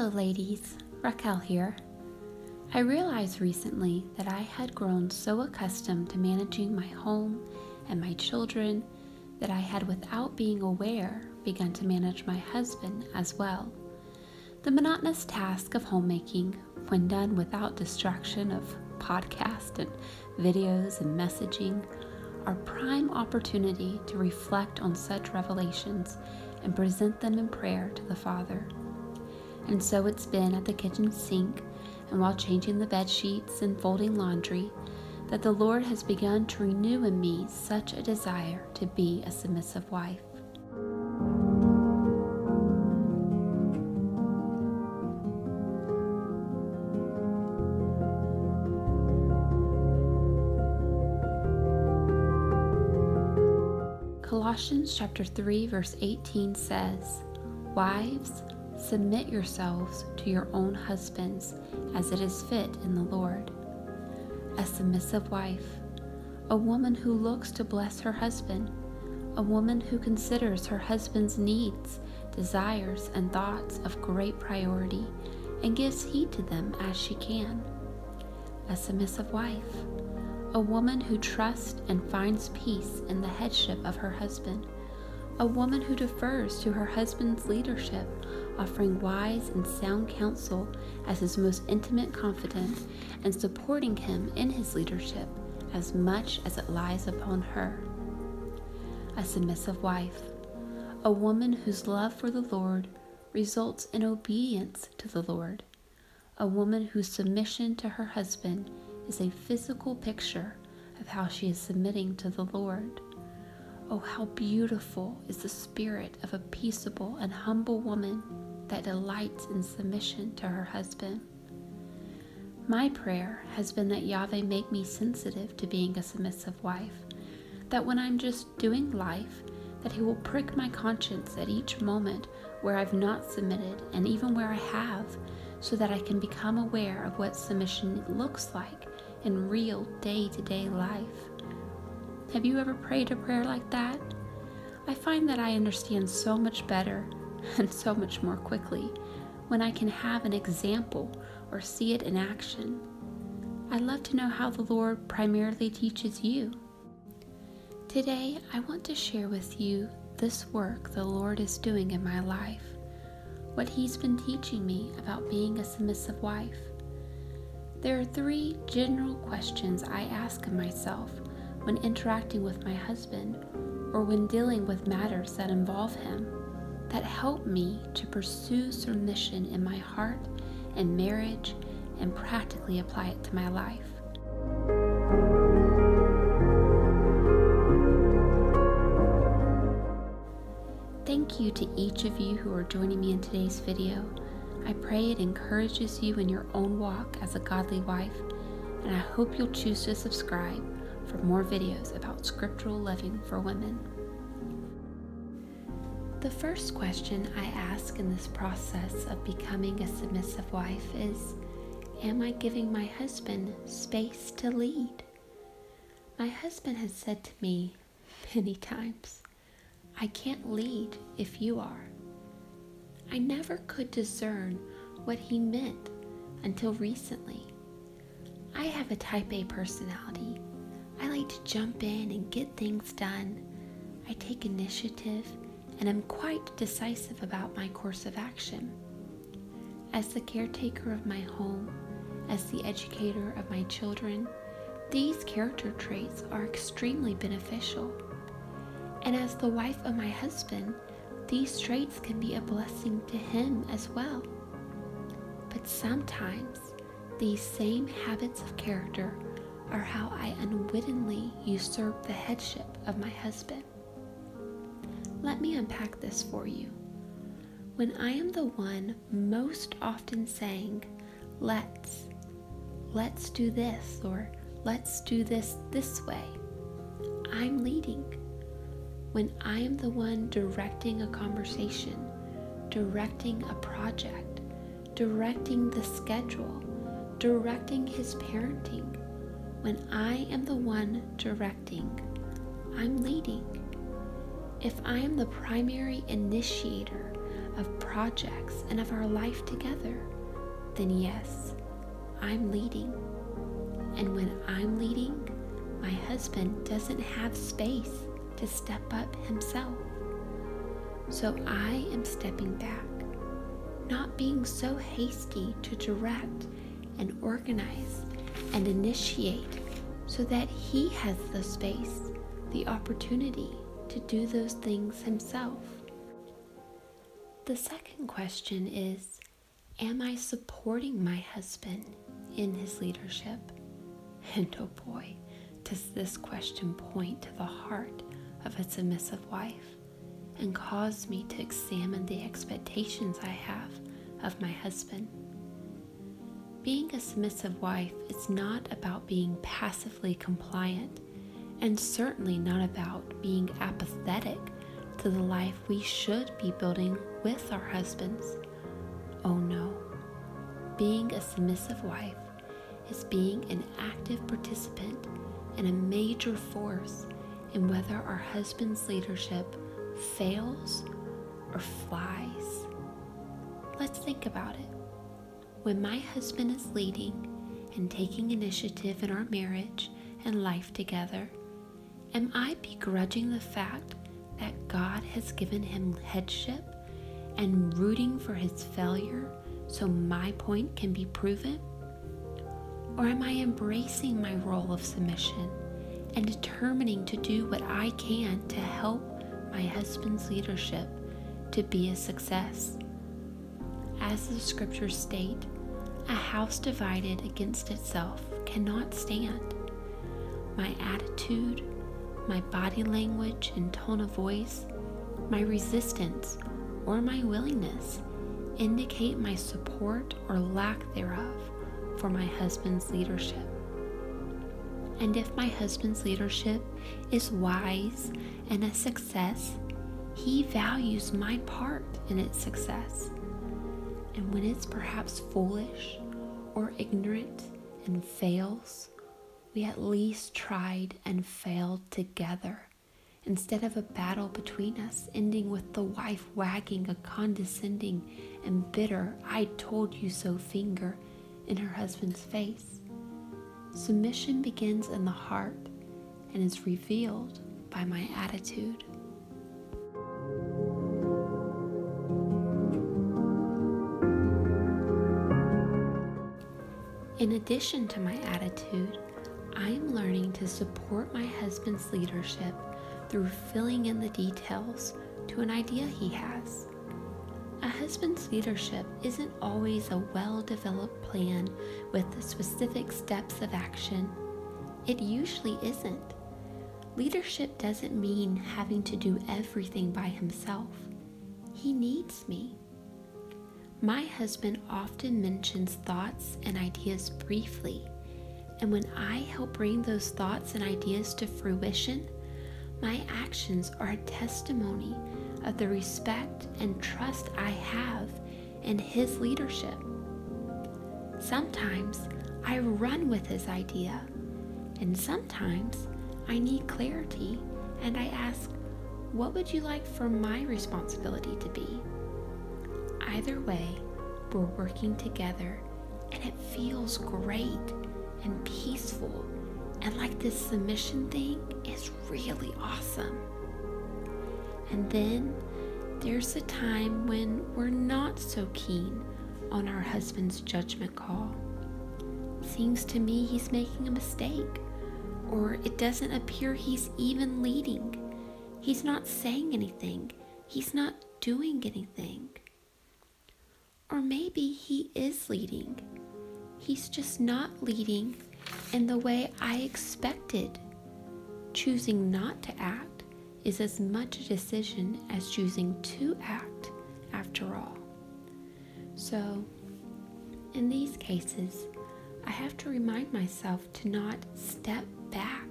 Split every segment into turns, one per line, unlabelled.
Hello ladies, Raquel here. I realized recently that I had grown so accustomed to managing my home and my children that I had, without being aware, begun to manage my husband as well. The monotonous task of homemaking, when done without distraction of podcasts and videos and messaging, are prime opportunity to reflect on such revelations and present them in prayer to the Father. And so it's been at the kitchen sink and while changing the bed sheets and folding laundry that the Lord has begun to renew in me such a desire to be a submissive wife. Colossians chapter 3 verse 18 says, "Wives, submit yourselves to your own husbands as it is fit in the Lord." A submissive wife, a woman who looks to bless her husband, a woman who considers her husband's needs, desires, and thoughts of great priority and gives heed to them as she can. A submissive wife, a woman who trusts and finds peace in the headship of her husband, a woman who defers to her husband's leadership, offering wise and sound counsel as his most intimate confidant and supporting him in his leadership as much as it lies upon her. A submissive wife, a woman whose love for the Lord results in obedience to the Lord, a woman whose submission to her husband is a physical picture of how she is submitting to the Lord. Oh, how beautiful is the spirit of a peaceable and humble woman that delights in submission to her husband. My prayer has been that Yahweh make me sensitive to being a submissive wife, that when I'm just doing life, that He will prick my conscience at each moment where I've not submitted and even where I have, so that I can become aware of what submission looks like in real day-to-day life. Have you ever prayed a prayer like that? I find that I understand so much better and so much more quickly when I can have an example or see it in action. I'd love to know how the Lord primarily teaches you. Today, I want to share with you this work the Lord is doing in my life, what He's been teaching me about being a submissive wife. There are 3 general questions I ask of myself when interacting with my husband or when dealing with matters that involve him, that help me to pursue submission in my heart and marriage and practically apply it to my life. Thank you to each of you who are joining me in today's video. I pray it encourages you in your own walk as a godly wife, and I hope you'll choose to subscribe for more videos about scriptural living for women. The first question I ask in this process of becoming a submissive wife is, am I giving my husband space to lead? My husband has said to me many times, "I can't lead if you are." I never could discern what he meant until recently. I have a type A personality. I like to jump in and get things done. I take initiative and am quite decisive about my course of action. As the caretaker of my home, as the educator of my children, these character traits are extremely beneficial. And as the wife of my husband, these traits can be a blessing to him as well. But sometimes these same habits of character are how I unwittingly usurp the headship of my husband. Let me unpack this for you. When I am the one most often saying, let's do this, or let's do this way, I'm leading. When I am the one directing a conversation, directing a project, directing the schedule, directing his parenting, when I am the one directing, I'm leading. If I am the primary initiator of projects and of our life together, then yes, I'm leading. And when I'm leading, my husband doesn't have space to step up himself. So I am stepping back, not being so hasty to direct and organize and initiate, so that he has the space, the opportunity to do those things himself. The second question is, am I supporting my husband in his leadership? And oh boy, does this question point to the heart of a submissive wife and cause me to examine the expectations I have of my husband. Being a submissive wife is not about being passively compliant, and certainly not about being apathetic to the life we should be building with our husbands. Oh no, being a submissive wife is being an active participant and a major force in whether our husband's leadership fails or flies. Let's think about it. When my husband is leading and taking initiative in our marriage and life together, am I begrudging the fact that God has given him headship and rooting for his failure so my point can be proven? Or am I embracing my role of submission and determining to do what I can to help my husband's leadership to be a success? As the scriptures state, a house divided against itself cannot stand. My attitude, my body language and tone of voice, my resistance or my willingness indicate my support or lack thereof for my husband's leadership. And if my husband's leadership is wise and a success, he values my part in its success. And when it's perhaps foolish or ignorant and fails, we at least tried and failed together, instead of a battle between us ending with the wife wagging a condescending and bitter "I told you so" finger in her husband's face. Submission begins in the heart and is revealed by my attitude. In addition to my attitude, I am learning to support my husband's leadership through filling in the details to an idea he has. A husband's leadership isn't always a well-developed plan with the specific steps of action. It usually isn't. Leadership doesn't mean having to do everything by himself. He needs me. My husband often mentions thoughts and ideas briefly, and when I help bring those thoughts and ideas to fruition, my actions are a testimony of the respect and trust I have in his leadership. Sometimes I run with his idea, and sometimes I need clarity and I ask, what would you like for my responsibility to be? Either way, we're working together and it feels great and peaceful, and like this submission thing is really awesome. And then there's a time when we're not so keen on our husband's judgment call. Seems to me he's making a mistake, or it doesn't appear he's even leading. He's not saying anything. He's not doing anything. Or maybe he is leading. He's just not leading in the way I expected. Choosing not to act is as much a decision as choosing to act, after all. So, in these cases, I have to remind myself to not step back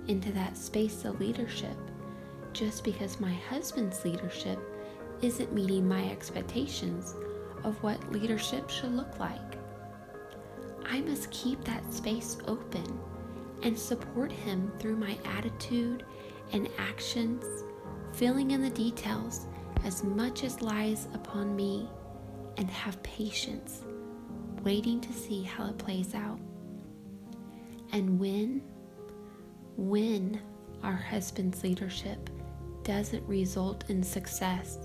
into that space of leadership just because my husband's leadership isn't meeting my expectations of what leadership should look like. I must keep that space open and support him through my attitude and actions, filling in the details as much as lies upon me, and have patience, waiting to see how it plays out. And when our husband's leadership doesn't result in success,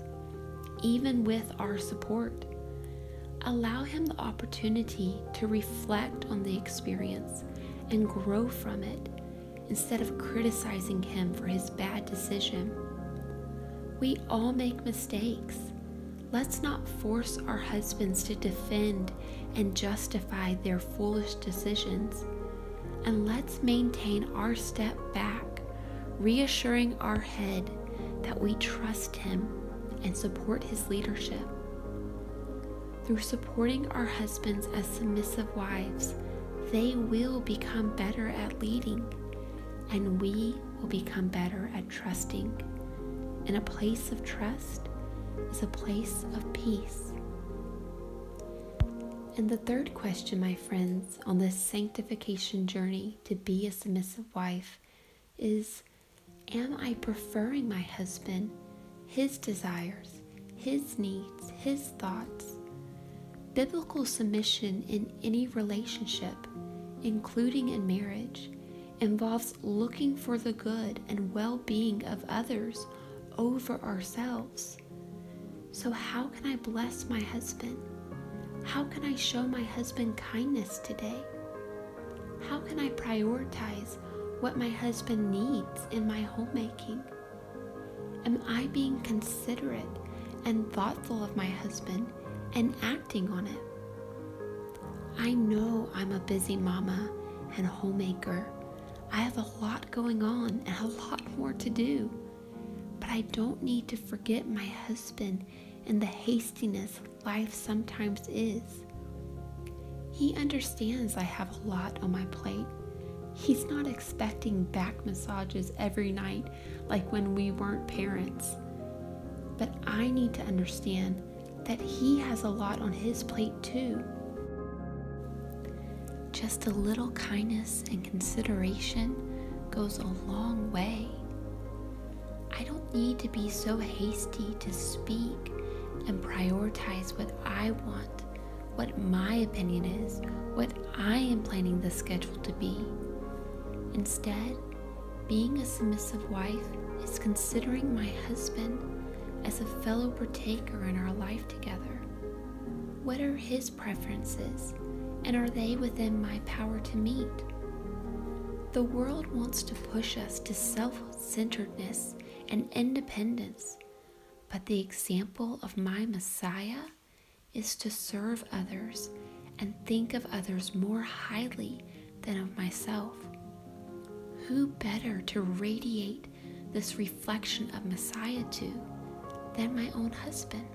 even with our support, allow him the opportunity to reflect on the experience and grow from it instead of criticizing him for his bad decision. We all make mistakes. Let's not force our husbands to defend and justify their foolish decisions. And let's maintain our step back, reassuring our head that we trust him and support his leadership. Through supporting our husbands as submissive wives, they will become better at leading, and we will become better at trusting. And a place of trust is a place of peace. And the third question, my friends, on this sanctification journey to be a submissive wife is, am I preferring my husband, his desires, his needs, his thoughts? Biblical submission in any relationship, including in marriage, involves looking for the good and well-being of others over ourselves. So how can I bless my husband? How can I show my husband kindness today? How can I prioritize what my husband needs in my homemaking? Am I being considerate and thoughtful of my husband and acting on it? I know I'm a busy mama and homemaker. I have a lot going on and a lot more to do. But I don't need to forget my husband in the hastiness life sometimes is. He understands I have a lot on my plate. He's not expecting back massages every night like when we weren't parents. But I need to understand that he has a lot on his plate too. Just a little kindness and consideration goes a long way. I don't need to be so hasty to speak and prioritize what I want, what my opinion is, what I am planning the schedule to be. Instead, being a submissive wife is considering my husband as a fellow partaker in our life together. What are his preferences, and are they within my power to meet? The world wants to push us to self-centeredness and independence, but the example of my Messiah is to serve others and think of others more highly than of myself. Who better to radiate this reflection of Messiah to than my own husband?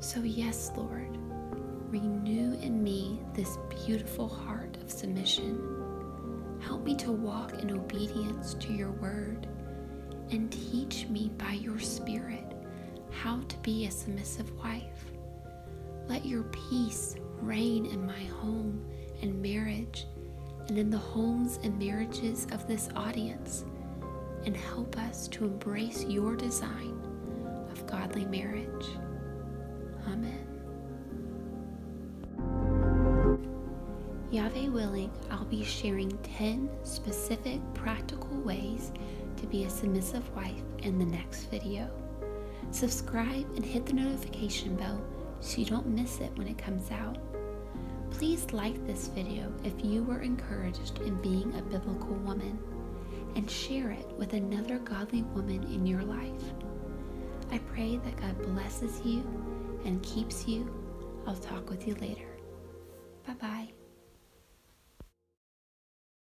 So yes, Lord, renew in me this beautiful heart of submission. Help me to walk in obedience to your word, and teach me by your Spirit how to be a submissive wife. Let your peace reign in my home and marriage, and in the homes and marriages of this audience, and help us to embrace your design of godly marriage. Amen. Yahweh willing, I'll be sharing 10 specific practical ways to be a submissive wife in the next video. Subscribe and hit the notification bell so you don't miss it when it comes out. Please like this video if you were encouraged in being a biblical woman, and share it with another godly woman in your life. I pray that God blesses you and keeps you. I'll talk with you later. Bye-bye.